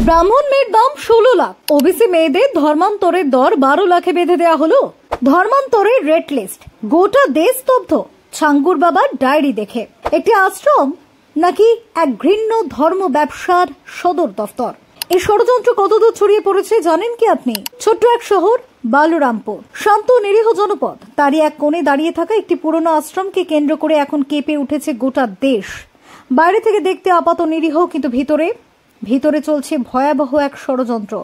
ব্রাহ্মণ মেয়ের দাম 16 লাখ। ওবিসি মেয়েদের ধর্মান্তরের দর 12 লাখে বেঁধে দেওয়া হলো। ধর্মান্তরের রেড লিস্ট, গোটা দেশ স্তব্ধ ছাঙ্গুর বাবার ডায়েরি দেখে। একটি আশ্রম নাকি এক ঘৃণ্য ধর্ম ব্যবসার সদর দফতর? এই ষড়যন্ত্র কতদূর ছড়িয়ে পড়েছে জানেন কি আপনি? ছোট্ট এক শহর বালুরামপুর, শান্ত নিরীহ জনপদ, তারই এক কোণে দাঁড়িয়ে থাকা একটি পুরনো আশ্রমকে কেন্দ্র করে এখন কেঁপে উঠেছে গোটা দেশ। বাইরে থেকে দেখতে আপাত নিরীহ, কিন্তু ভিতরে চলছে ভয়াবহ এক ষড়যন্ত্র,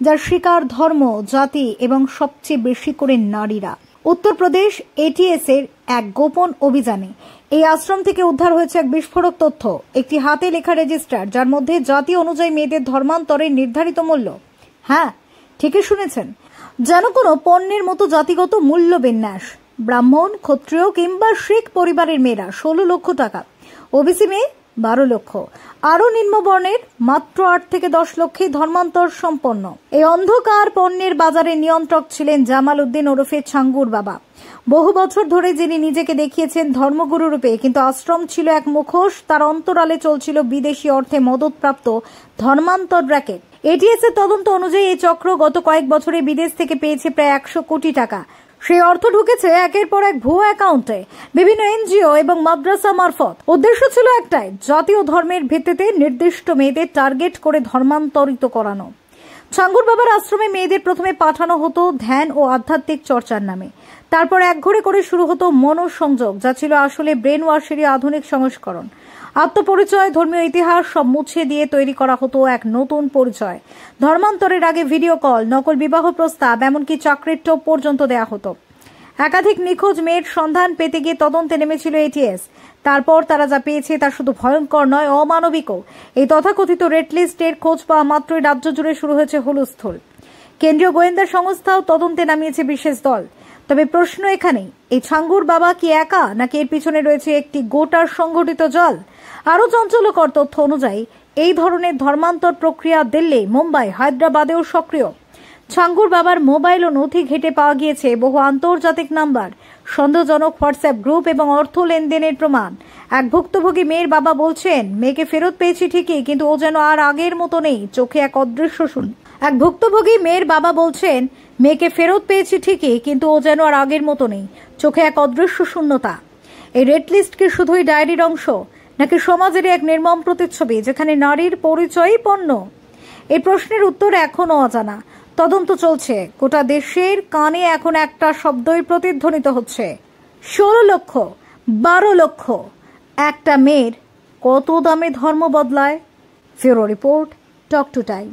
যার শিকার ধর্ম, জাতি এবং সবচেয়ে বেশি করে নারীরা। উত্তরপ্রদেশ এটিএস এর এক গোপন অভিযানে এই আশ্রম থেকে উদ্ধার হয়েছে এক বিস্ফোরক তথ্য, একটি হাতে লেখা রেজিস্টার, যার মধ্যে জাতি অনুযায়ী মেয়েদের ধর্মান্তরের নির্ধারিত মূল্য। হ্যাঁ, ঠিকই শুনেছেন, যেন কোনো পণ্যের মতো জাতিগত মূল্য বিন্যাস। ব্রাহ্মণ, ক্ষত্রিয় কিংবা শিখ পরিবারের মেয়েরা 16 লক্ষ টাকা, ওবিসি মেয়ে 12 লক্ষ, আরো নিম্নবর্ণের মাত্র 8 থেকে 10 লক্ষেই ধর্মান্তর সম্পন্ন। এই অন্ধকার পণ্যের বাজারে নিয়ন্ত্রক ছিলেন জামাল উদ্দিন ওরফে ছাঙ্গুর বাবা। বহু বছর ধরে যিনি নিজেকে দেখিয়েছেন ধর্মগুরু রূপে, কিন্তু আশ্রম ছিল এক মুখোশ। তার অন্তরালে চলছিল বিদেশি অর্থে মদতপ্রাপ্ত ধর্মান্তর র্যাকেট। এটিএস এর তদন্ত অনুযায়ী এই চক্র গত কয়েক বছরে বিদেশ থেকে পেয়েছে প্রায় 100 কোটি টাকা। সেই অর্থ ঢুকেছে একের পর এক ভুয়ো অ্যাকাউন্টে, বিভিন্ন এনজিও এবং মাদ্রাসা মারফত। উদ্দেশ্য ছিল একটাই, জাতীয় ধর্মের ভিত্তিতে নির্দিষ্ট মেয়েদের টার্গেট করে ধর্মান্তরিত করানো। ছাঙ্গুর বাবার আশ্রমে মেয়েদের প্রথমে পাঠানো হতো ধ্যান ও আধ্যাত্মিক চর্চার নামে। তারপর একঘরে করে শুরু হতো মনোসংযোগ, যা ছিল আসলে ব্রেন ওয়াশেরই আধুনিক সংস্করণ। আত্মপরিচয়, ধর্মীয় ইতিহাস সব মুছে দিয়ে তৈরি করা হতো এক নতুন পরিচয়। ধর্মান্তরের আগে ভিডিও কল, নকল বিবাহ প্রস্তাব, এমনকি চাকরির টোপ পর্যন্ত দেয়া হতো। একাধিক নিখোঁজ মেয়ের সন্ধান পেতে গিয়ে তদন্তে নেমেছিল এটিএস। তারপর তারা যা পেয়েছে তা শুধু ভয়ঙ্কর নয়, অমানবিকও। এই তথাকথিত রেড লিস্টের খোঁজ পাওয়া মাত্রই রাজ্য জুড়ে শুরু হয়েছে হুলস্থুল। কেন্দ্রীয় গোয়েন্দা সংস্থাও তদন্তে নামিয়েছে বিশেষ দল। তবে প্রশ্ন এখানেই, এই ছাঙ্গুর বাবা কি একা, নাকি এর পিছনে রয়েছে একটি গোটার সংগঠিত জাল? আরো চাঞ্চল্যকর তথ্য অনুযায়ী এই ধরনের ধর্মান্তর প্রক্রিয়া দিল্লি, মুম্বাই, হায়দ্রাবাদেও সক্রিয়। ছাঙ্গুর বাবার মোবাইল ও নথি ঘেটে পাওয়া গিয়েছে বহু আন্তর্জাতিক নাম্বার, সন্দেহজনক হোয়াটসঅ্যাপ গ্রুপ এবং অর্থ লেনদেনের প্রমাণ। এক ভুক্তভোগী মেয়ের বাবা বলছেন, মেয়েকে ফেরত পেয়েছি ঠিকই, কিন্তু ও যেন আর আগের মতো নেই, চোখে এক অদৃশ্য শূন্য। এক ভুক্তভোগী মেয়ের বাবা বলছেন, মেয়েকে ফেরত পেয়েছি ঠিকই, কিন্তু ও যেন আর আগের মতো নেই, চোখে এক অদৃশ্য শূন্যতা। এই রেড লিস্ট কি শুধুই ডায়েরির অংশ, নাকি সমাজের এক নির্মম প্রতিচ্ছবি যেখানে নারীর পরিচয়ই পণ্য? এই প্রশ্নের উত্তর এখনো অজানা। তদন্ত চলছে। গোটা দেশের কানে এখন একটা শব্দই প্রতিধ্বনিত হচ্ছে, 16 লক্ষ, 12 লক্ষ। একটা মেয়ের কত দামে ধর্ম বদলায়? Bureau report, talk to time.